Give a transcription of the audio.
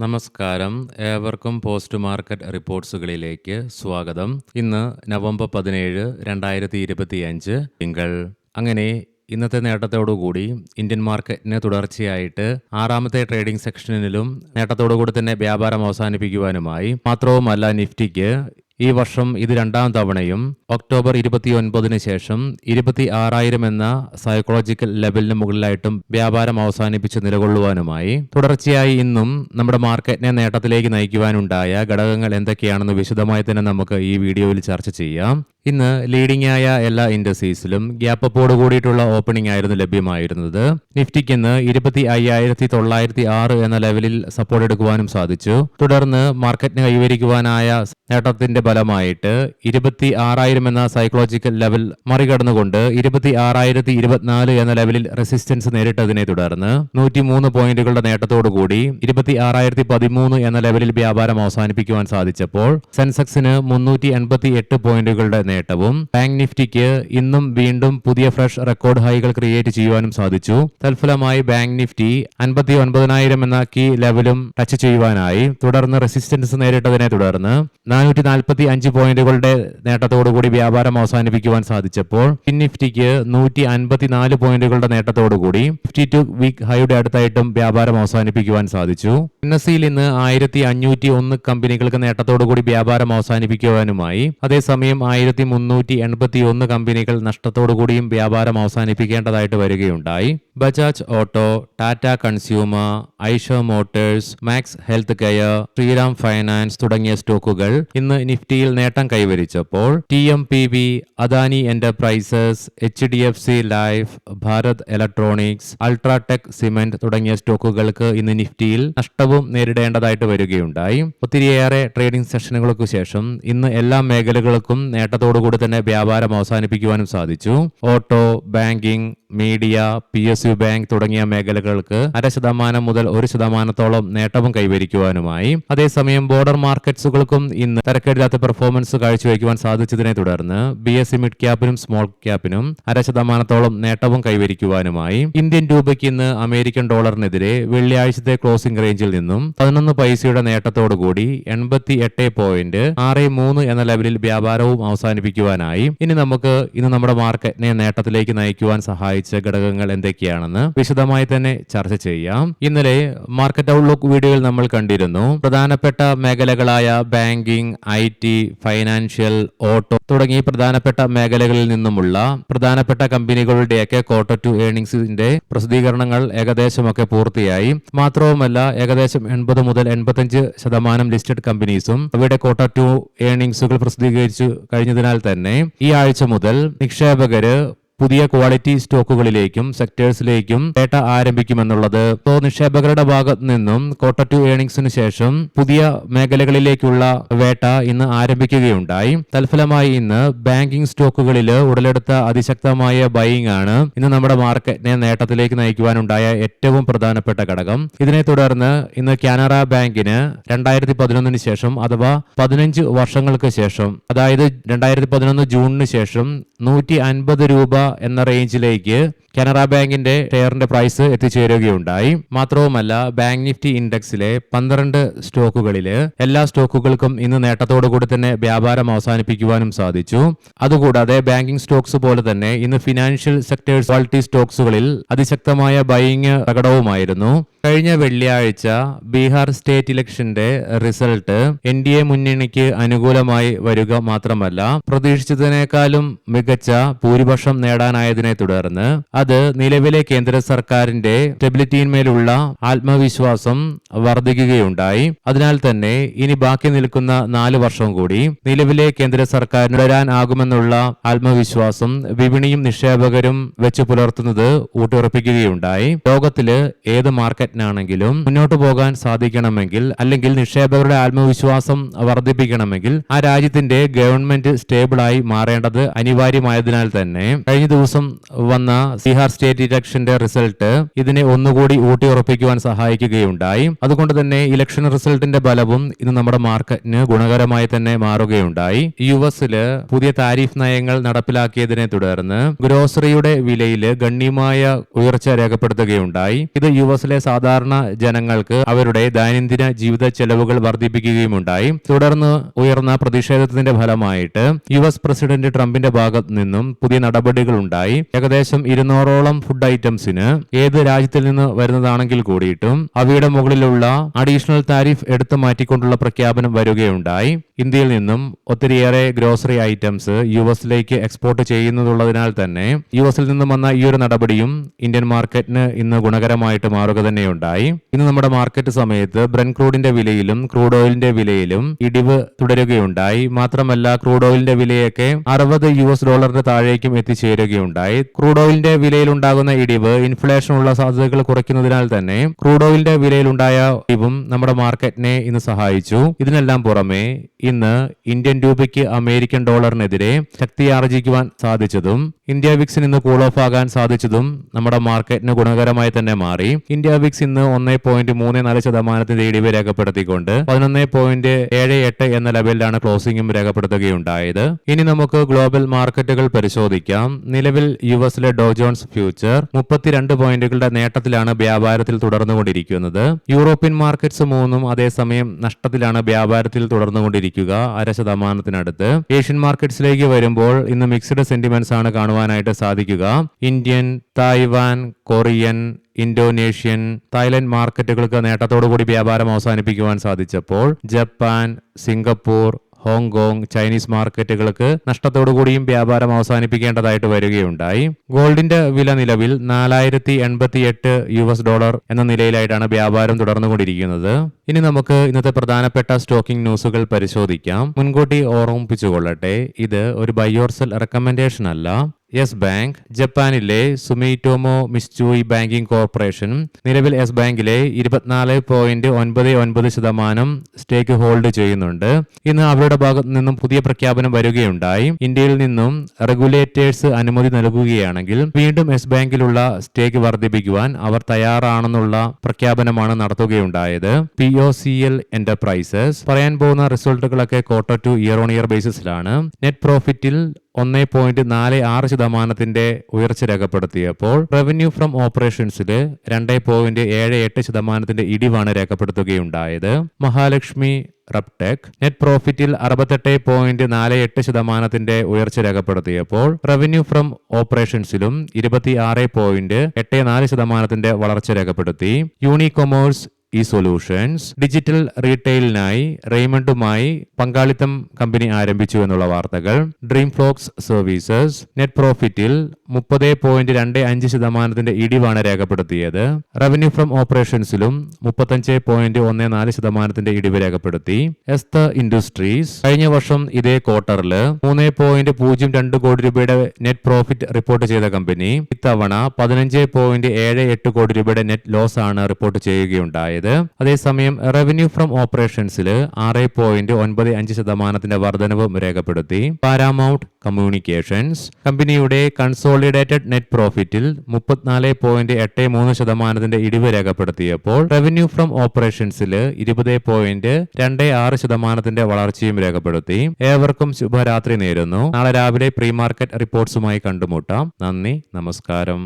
നമസ്കാരം, ഏവർക്കും post market റിപ്പോർട്ട്സുകളിലേക്ക് സ്വാഗതം. ഇന്ന് നവംബർ 17, 2025 തിങ്കൾ. അങ്ങനെ ഇന്നത്തെ നേട്ടത്തോടുകൂടി ഇന്ത്യൻ മാർക്കറ്റിന് തുടർച്ചയായിട്ട് ആറാമത്തെ ട്രേഡിംഗ് സെക്ഷനിലും നേട്ടത്തോടുകൂടി തന്നെ വ്യാപാരം അവസാനിപ്പിക്കുവാനുമായി. മാത്രവുമല്ല, നിഫ്റ്റിക്ക് ഈ വർഷം ഇത് രണ്ടാം തവണയും ഒക്ടോബർ 29 ശേഷം 26,000 എന്ന സൈക്കോളജിക്കൽ ലെവലിന് മുകളിലായിട്ടും വ്യാപാരം അവസാനിപ്പിച്ച് നിലകൊള്ളുവാനുമായി. തുടർച്ചയായി ഇന്നും നമ്മുടെ മാർക്കറ്റിനെ നേട്ടത്തിലേക്ക് നയിക്കുവാനുണ്ടായ ഘടകങ്ങൾ എന്തൊക്കെയാണെന്ന് വിശദമായി തന്നെ നമുക്ക് ഈ വീഡിയോയിൽ ചർച്ച ചെയ്യാം. ഇന്ന് ലീഡിംഗ് ആയ എല്ലാ ഇൻഡസ്ട്രീസിലും ഗ്യാപ്പ് അപ്പോട് കൂടിയിട്ടുള്ള ഓപ്പണിംഗ് ആയിരുന്നു ലഭ്യമായിരുന്നത്. നിഫ്റ്റിക്ക് ഇന്ന് 25,906 എന്ന ലെവലിൽ സപ്പോർട്ട് എടുക്കുവാനും സാധിച്ചു. തുടർന്ന് മാർക്കറ്റിന് കൈവരിക്കുവാനായ നേട്ടത്തിന്റെ ഫലമായിട്ട് 26,000 എന്ന സൈക്കോളജിക്കൽ ലെവൽ മറികടന്നുകൊണ്ട് 26,024 എന്ന ലെവലിൽ റെസിസ്റ്റൻസ് നേരിട്ടതിനെ തുടർന്ന് 103 പോയിന്റുകളുടെ നേട്ടത്തോടുകൂടി 26,013 എന്ന ലെവലിൽ വ്യാപാരം അവസാനിപ്പിക്കുവാൻ സാധിച്ചപ്പോൾ സെൻസെക്സിന് 388 പോയിന്റുകളുടെ നേട്ടവും ബാങ്ക് നിഫ്റ്റിക്ക് ഇന്നും വീണ്ടും പുതിയ ഫ്രഷ് റെക്കോർഡ് ഹൈകൾ ക്രിയേറ്റ് ചെയ്യുവാനും സാധിച്ചു. തൽഫലമായി ബാങ്ക് നിഫ്റ്റി 59,000 എന്ന കീ ലെവലും ടച്ച് ചെയ്യുവാനായി. തുടർന്ന് റെസിസ്റ്റൻസ് നേരിട്ടതിനെ തുടർന്ന് 445 പോയിന്റുകളുടെ നേട്ടത്തോടുകൂടി വ്യാപാരം അവസാനിപ്പിക്കുവാൻ സാധിച്ചപ്പോൾ നിഫ്റ്റിക്ക് 154 പോയിന്റുകളുടെ നേട്ടത്തോടുകൂടി 52 വീക്ക് ഹൈയുടെ അടുത്തായിട്ടും വ്യാപാരം അവസാനിപ്പിക്കുവാൻ സാധിച്ചു. എൻഎസ്ഇയിൽ ഇന്ന് 1,501 കമ്പനികൾക്ക് നേട്ടത്തോടുകൂടി വ്യാപാരം അവസാനിപ്പിക്കുവാനുമായി. അതേസമയം 1,381 കമ്പനികൾ നഷ്ടത്തോടുകൂടിയും വ്യാപാരം അവസാനിപ്പിക്കേണ്ടതായിട്ട് വരികയുണ്ടായി. Bajaj Auto, Tata Consumer, Eicher Motors, Max Health Care, Shriram Finance തുടങ്ങിയ സ്റ്റോക്കുകൾ ഇന്ന് നിഫ്റ്റിയിൽ നേട്ടം കൈവരിച്ചപ്പോൾ TMPV, Adani Enterprises, HDFC Life, Bharat Electronics, UltraTech Cement തുടങ്ങിയ സ്റ്റോക്കുകൾക്ക് ഇന്ന് നിഫ്റ്റിയിൽ നഷ്ടവും നേരിടേണ്ടതായിട്ട് വരികയുണ്ടായി. ഒത്തിരിയേറെ ട്രേഡിംഗ് സെഷനുകൾക്ക് ശേഷം ഇന്ന് എല്ലാ മേഖലകൾക്കും നേട്ടത്തോടുകൂടി തന്നെ വ്യാപാരം അവസാനിപ്പിക്കുവാനും സാധിച്ചു. Auto, banking, media, PSU bank തുടങ്ങിയ മേഖലകൾക്ക് 0.5% മുതൽ 1% നേട്ടവും കൈവരിക്കുവാനുമായി. അതേസമയം ബോർഡർ മാർക്കറ്റ്സുകൾക്കും ഇന്ന് തരക്കേടില്ലാത്ത പെർഫോമൻസ് കാഴ്ചവെക്കുവാൻ സാധിച്ചതിനെ തുടർന്ന് BSE മിഡ് ക്യാപ്പിനും സ്മോൾ ക്യാപ്പിനും 0.5% നേട്ടവും കൈവരിക്കുവാനുമായി. ഇന്ത്യൻ രൂപയ്ക്ക് ഇന്ന് അമേരിക്കൻ ഡോളറിനെതിരെ വെള്ളിയാഴ്ചത്തെ ക്ലോസിംഗ് റേഞ്ചിൽ നിന്നും 11 പൈസയുടെ നേട്ടത്തോടുകൂടി 88.63 എന്ന ലെവലിൽ വ്യാപാരവും അവസാനിപ്പിക്കുവാനായി. ഇനി നമുക്ക് ഇന്ന് നമ്മുടെ മാർക്കറ്റിനെ നേട്ടത്തിലേക്ക് നയിക്കുവാൻ സഹായിച്ച ഘടകങ്ങൾ എന്തൊക്കെയാണെന്ന് വിശദമായി തന്നെ ചർച്ച ചെയ്യാം. ഇന്നലെ മാർക്കറ്റ് ഔട്ട്ലുക്ക് വീഡിയോയിൽ നമ്മൾ കണ്ടിരുന്നു പ്രധാനപ്പെട്ട മേഖലകളായ ബാങ്കിംഗ്, IT, ഫൈനാൻഷ്യൽ, ഓട്ടോ തുടങ്ങി പ്രധാനപ്പെട്ട മേഖലകളിൽ നിന്നുമുള്ള പ്രധാനപ്പെട്ട കമ്പനികളുടെയൊക്കെ Q2 ഏർണിംഗ്സിന്റെ പ്രസിദ്ധീകരണങ്ങൾ ഏകദേശമൊക്കെ പൂർത്തിയായി. മാത്രവുമല്ല, ഏകദേശം 80 മുതൽ 85% ലിസ്റ്റഡ് കമ്പനീസും അവയുടെ Q2 ഏർണിംഗ്സുകൾ പ്രസിദ്ധീകരിച്ചു കഴിഞ്ഞതിനാൽ തന്നെ ഈ ആഴ്ച മുതൽ നിക്ഷേപകര് പുതിയ ക്വാളിറ്റി സ്റ്റോക്കുകളിലേക്കും സെക്ടേഴ്സിലേക്കും വേട്ട ആരംഭിക്കുമെന്നുള്ളത്. നിക്ഷേപകരുടെ ഭാഗത്തു നിന്നും Q2 ഏർണിംഗ്സിന് ശേഷം പുതിയ മേഖലകളിലേക്കുള്ള വേട്ട ഇന്ന് ആരംഭിക്കുകയുണ്ടായി. തൽഫലമായി ഇന്ന് ബാങ്കിംഗ് സ്റ്റോക്കുകളിൽ ഉടലെടുത്ത അതിശക്തമായ ബൈയിങ് ആണ് ഇന്ന് നമ്മുടെ മാർക്കറ്റിനെ നേട്ടത്തിലേക്ക് നയിക്കുവാനുണ്ടായ ഏറ്റവും പ്രധാനപ്പെട്ട ഘടകം. ഇതിനെ തുടർന്ന് ഇന്ന് കാനറ ബാങ്കിന് 2011 ശേഷം അഥവാ 15 വർഷങ്ങൾക്ക് ശേഷം, അതായത് 2011 ജൂണിന് ശേഷം 150 രൂപ എന്ന റേഞ്ചിലേക്ക് കാനറ ബാങ്കിന്റെ ഷെയറിന്റെ പ്രൈസ് എത്തിച്ചേരുകയുണ്ടായി. മാത്രവുമല്ല, ബാങ്ക് നിഫ്റ്റി ഇൻഡെക്സിലെ 12 സ്റ്റോക്കുകളില് എല്ലാ സ്റ്റോക്കുകൾക്കും ഇന്ന് നേട്ടത്തോടുകൂടി തന്നെ വ്യാപാരം അവസാനിപ്പിക്കുവാനും സാധിച്ചു. അതുകൂടാതെ ബാങ്കിംഗ് സ്റ്റോക്സ് പോലെ തന്നെ ഇന്ന് ഫിനാൻഷ്യൽ സെക്ടേഴ്സ് ക്വാളിറ്റി സ്റ്റോക്സുകളിൽ അതിശക്തമായ ബൈയിങ് പ്രകടവുമായിരുന്നു. കഴിഞ്ഞ വെള്ളിയാഴ്ച ബീഹാർ സ്റ്റേറ്റ് ഇലക്ഷന്റെ റിസൾട്ട് NDA മുന്നണിക്ക് അനുകൂലമായി വരിക മാത്രമല്ല, പ്രതീക്ഷിച്ചതിനേക്കാളും മികച്ച ഭൂരിപക്ഷം നേടാനായതിനെ തുടർന്ന് അത് നിലവിലെ കേന്ദ്ര സർക്കാരിന്റെ സ്റ്റെബിലിറ്റിയിന്മേലുള്ള ആത്മവിശ്വാസം വർദ്ധിക്കുകയുണ്ടായി. അതിനാൽ തന്നെ ഇനി ബാക്കി നിൽക്കുന്ന 4 വർഷം കൂടി നിലവിലെ കേന്ദ്ര സർക്കാരിന് തുടരാനാകുമെന്നുള്ള ആത്മവിശ്വാസം വിപണിയും നിക്ഷേപകരും വെച്ച് പുലർത്തുന്നത് ഊട്ടിയുറപ്പിക്കുകയുണ്ടായി. ലോകത്തില് ഏത് മാർക്കറ്റിനാണെങ്കിലും മുന്നോട്ട് പോകാൻ സാധിക്കണമെങ്കിൽ, അല്ലെങ്കിൽ നിക്ഷേപകരുടെ ആത്മവിശ്വാസം വർദ്ധിപ്പിക്കണമെങ്കിൽ ആ രാജ്യത്തിന്റെ ഗവൺമെന്റ് സ്റ്റേബിളായി മാറേണ്ടത് അനിവാര്യമായതിനാൽ തന്നെ കഴിഞ്ഞ ദിവസം വന്ന ബീഹാർ സ്റ്റേറ്റ് ഇലക്ഷന്റെ റിസൾട്ട് ഇതിനെ ഒന്നുകൂടി ഊട്ടിയുറപ്പിക്കുവാൻ സഹായിക്കുകയുണ്ടായി. അതുകൊണ്ട് തന്നെ ഇലക്ഷൻ റിസൾട്ടിന്റെ ബലവും ഇന്ന് നമ്മുടെ മാർക്കറ്റിന് ഗുണകരമായി തന്നെ മാറുകയുണ്ടായി. യുഎസില് പുതിയ താരിഫ് നയങ്ങൾ നടപ്പിലാക്കിയതിനെ തുടർന്ന് ഗ്രോസറിയുടെ വിലയിൽ ഗണ്യമായ ഉയർച്ച രേഖപ്പെടുത്തുകയുണ്ടായി. ഇത് യുഎസിലെ സാധാരണ ജനങ്ങൾക്ക് അവരുടെ ദൈനംദിന ജീവിത ചെലവുകൾ വർദ്ധിപ്പിക്കുകയുമുണ്ടായി. തുടർന്ന് ഉയർന്ന പ്രതിഷേധത്തിന്റെ ഫലമായിട്ട് യുഎസ് പ്രസിഡന്റ് ട്രംപിന്റെ ഭാഗത്തു നിന്നും പുതിയ നടപടികൾ ഉണ്ടായി. ഏകദേശം 200ഓളം ഫുഡ് ഐറ്റംസിന് ഏത് രാജ്യത്തിൽ നിന്ന് വരുന്നതാണെങ്കിൽ കൂടിയിട്ടും അവയുടെ മുകളിലുള്ള അഡീഷണൽ താരിഫ് എടുത്തു മാറ്റിക്കൊണ്ടുള്ള പ്രഖ്യാപനം വരികയുണ്ടായി. ഇന്ത്യയിൽ നിന്നും ഒത്തിരിയേറെ ഗ്രോസറി ഐറ്റംസ് യുഎസിലേക്ക് എക്സ്പോർട്ട് ചെയ്യുന്നതുള്ളതിനാൽ തന്നെ യുഎസിൽ നിന്നും വന്ന ഈ ഒരു നടപടിയും ഇന്ത്യൻ മാർക്കറ്റിന് ഇന്ന് ഗുണകരമായിട്ട് മാറുക തന്നെയുണ്ടായി. ഇന്ന് നമ്മുടെ മാർക്കറ്റ് സമയത്ത് ബ്രെന്റ് ക്രൂഡിന്റെ വിലയിലും ക്രൂഡ് ഓയിലിന്റെ വിലയിലും ഇടിവ് തുടരുകയുണ്ടായി. മാത്രമല്ല ക്രൂഡ് ഓയിലിന്റെ വിലയൊക്കെ $60 താഴേക്കും എത്തിച്ചേരുകയുണ്ടായി. ക്രൂഡ് ഓയിലിന്റെ വിലയിൽ ഉണ്ടാകുന്ന ഇടിവ് ഇൻഫ്ലേഷനുള്ള സാധ്യതകൾ കുറയ്ക്കുന്നതിനാൽ തന്നെ ക്രൂഡ് ഓയിലിന്റെ വിലയിലുണ്ടായ ഇടിവും നമ്മുടെ മാർക്കറ്റിനെ ഇന്ന് സഹായിച്ചു. ഇതിനെല്ലാം പുറമെ ഇന്ന് ഇന്ത്യൻ രൂപയ്ക്ക് അമേരിക്കൻ ഡോളറിനെതിരെ ശക്തിയാർജിക്കുവാൻ സാധിച്ചതും ഇന്ത്യ വിക്സിന് ഇന്ന് കൂൾ ഓഫ് ആകാൻ സാധിച്ചതും നമ്മുടെ മാർക്കറ്റിന് ഗുണകരമായി തന്നെ മാറി. ഇന്ത്യ വിക്സ് ഇന്ന് 1.34% ഇടിവ് രേഖപ്പെടുത്തിക്കൊണ്ട് 11.78 എന്ന ലെവലിലാണ് ക്ലോസിംഗും രേഖപ്പെടുത്തുകയുണ്ടായത്. ഇനി നമുക്ക് ഗ്ലോബൽ മാർക്കറ്റുകൾ പരിശോധിക്കാം. നിലവിൽ യുഎസിലെ ഡോ ജോൺസ് ഫ്യൂച്ചർ 32 പോയിന്റുകളുടെ നേട്ടത്തിലാണ് വ്യാപാരത്തിൽ തുടർന്നുകൊണ്ടിരിക്കുന്നത്. യൂറോപ്യൻ മാർക്കറ്റ്സ് മൂന്നും അതേസമയം നഷ്ടത്തിലാണ് വ്യാപാരത്തിൽ തുടർന്നുകൊണ്ടിരിക്കുക, 0.5%. ഏഷ്യൻ മാർക്കറ്റ്സിലേക്ക് വരുമ്പോൾ ഇന്ന് മിക്സ്ഡ് സെന്റിമെന്റ്സ് ആണ് കാണുവാനായിട്ട് സാധിക്കുക. Indian, Taiwan, Korean, Indonesian, Thailand മാർക്കറ്റുകൾക്ക് നേട്ടത്തോടുകൂടി വ്യാപാരം അവസാനിപ്പിക്കുവാൻ സാധിച്ചപ്പോൾ ജപ്പാൻ, സിംഗപ്പൂർ, ഹോങ്കോങ്, ചൈനീസ് മാർക്കറ്റുകൾക്ക് നഷ്ടത്തോടുകൂടിയും വ്യാപാരം അവസാനിപ്പിക്കേണ്ടതായിട്ട് വരികയുണ്ടായി. ഗോൾഡിന്റെ വില നിലവിൽ $4088 എന്ന നിലയിലായിട്ടാണ് വ്യാപാരം തുടർന്നുകൊണ്ടിരിക്കുന്നത്. ഇനി നമുക്ക് ഇന്നത്തെ പ്രധാനപ്പെട്ട സ്റ്റോക്കിംഗ് ന്യൂസുകൾ പരിശോധിക്കാം. മുൻകൂട്ടി ഓർമ്മിപ്പിച്ചുകൊള്ളട്ടെ, ഇത് ഒരു ബൈ ഓർ സെൽ റെക്കമെൻഡേഷൻ അല്ല. യെസ് ബാങ്ക്, ജപ്പാനിലെ സുമിറ്റോമോ മിസ്ചൂയി ബാങ്കിംഗ് കോർപ്പറേഷൻ നിലവിൽ യെസ് ബാങ്കിലെ 24.99% സ്റ്റേക്ക് ഹോൾഡ് ചെയ്യുന്നുണ്ട്. ഇന്ന് അവരുടെ ഭാഗത്തു നിന്നും പുതിയ പ്രഖ്യാപനം വരികയുണ്ടായി. ഇന്ത്യയിൽ നിന്നും റെഗുലേറ്റേഴ്സ് അനുമതി നൽകുകയാണെങ്കിൽ വീണ്ടും യെസ് ബാങ്കിലുള്ള സ്റ്റേക്ക് വർദ്ധിപ്പിക്കുവാൻ അവർ തയ്യാറാണെന്നുള്ള പ്രഖ്യാപനമാണ് നടത്തുകയുണ്ടായത്. POCL എന്റർപ്രൈസസ് പറയാൻ പോകുന്ന റിസൾട്ടുകളൊക്കെ Q2 ഇയർ ബേസിസിലാണ്. നെറ്റ് പ്രോഫിറ്റിൽ 1.46% ഉയർച്ച രേഖപ്പെടുത്തിയപ്പോൾ റവന്യൂ ഫ്രം ഓപ്പറേഷൻസിൽ 2.78% ഇടിവാണ് രേഖപ്പെടുത്തുകയുണ്ടായത്. മഹാലക്ഷ്മി റബ്ടെക് നെറ്റ് പ്രോഫിറ്റിൽ 68.48% ഉയർച്ച രേഖപ്പെടുത്തിയപ്പോൾ റവന്യൂ ഫ്രം ഓപ്പറേഷൻസിലും 26.84% വളർച്ച രേഖപ്പെടുത്തി. യൂണികൊമേഴ്സ് സൊല്യൂഷൻസ് ഡിജിറ്റൽ റീറ്റെയിലിനായി റെയ്മണ്ടുമായി പങ്കാളിത്തം കമ്പനി ആരംഭിച്ചു എന്നുള്ള വാർത്തകൾ. ഡ്രീം ഫ്ലോക്സ് സർവീസസ് നെറ്റ് പ്രോഫിറ്റിൽ 30.25% ഇടിവാണ് രേഖപ്പെടുത്തിയത്. റവന്യൂ ഫ്രം ഓപ്പറേഷൻസിലും 35.14% ഇടിവ് രേഖപ്പെടുത്തി. എസ്ത ഇൻഡസ്ട്രീസ് കഴിഞ്ഞ വർഷം ഇതേ ക്വാർട്ടറിൽ 3.02 കോടി രൂപയുടെ നെറ്റ് പ്രോഫിറ്റ് റിപ്പോർട്ട് ചെയ്ത കമ്പനി ഇത്തവണ 15.78 കോടി രൂപയുടെ നെറ്റ് ലോസ് ആണ് റിപ്പോർട്ട് ചെയ്യുകയുണ്ടായത്. അതേസമയം റവന്യൂ ഫ്രം ഓപ്പറേഷൻസിൽ 6.95% വർധനവും രേഖപ്പെടുത്തി. പാരാമൗണ്ട് കമ്മ്യൂണിക്കേഷൻസ് കമ്പനിയുടെ കൺസോളിഡേറ്റഡ് നെറ്റ് പ്രോഫിറ്റിൽ 34.83% ഇടിവ് രേഖപ്പെടുത്തിയപ്പോൾ റവന്യൂ ഫ്രം ഓപ്പറേഷൻസിൽ 20.26% വളർച്ചയും രേഖപ്പെടുത്തി. ഏവർക്കും ശുഭരാത്രി നേരുന്നു. നാളെ രാവിലെ പ്രീ മാർക്കറ്റ് റിപ്പോർട്ട്സുമായി കണ്ടുമുട്ടാം. നന്ദി, നമസ്കാരം.